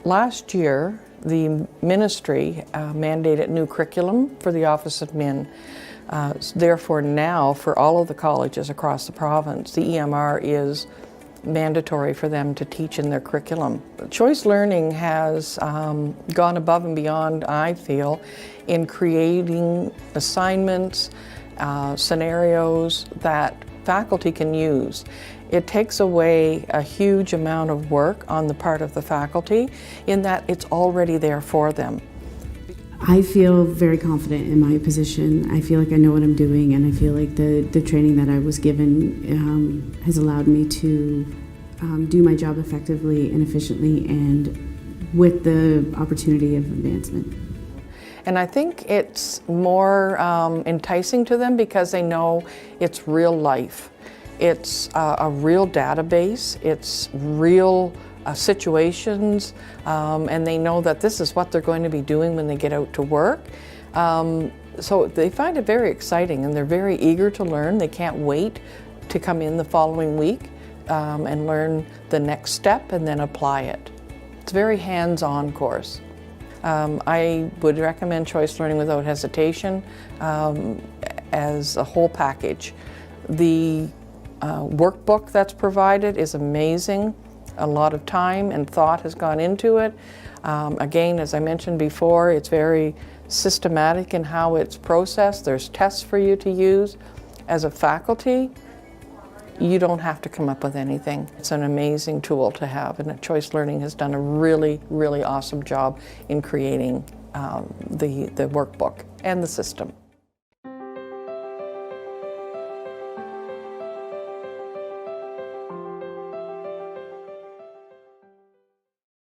Last year, the ministry mandated new curriculum for the Office of Admin. Therefore now, for all of the colleges across the province, the EMR is mandatory for them to teach in their curriculum. Choice learning has gone above and beyond, I feel, in creating assignments, scenarios that faculty can use. It takes away a huge amount of work on the part of the faculty in that it's already there for them. I feel very confident in my position. I feel like I know what I'm doing, and I feel like the training that I was given has allowed me to do my job effectively and efficiently, and with the opportunity of advancement. And I think it's more enticing to them because they know it's real life. It's a real database, it's real situations, and they know that this is what they're going to be doing when they get out to work. So they find it very exciting, and they're very eager to learn. They can't wait to come in the following week and learn the next step and then apply it. It's a very hands-on course. I would recommend Choice Learning without hesitation as a whole package. The workbook that's provided is amazing. A lot of time and thought has gone into it. Again, as I mentioned before, it's very systematic in how it's processed. There's tests for you to use. As a faculty, you don't have to come up with anything. It's an amazing tool to have, and Choice Learning has done a really, really awesome job in creating the workbook and the system.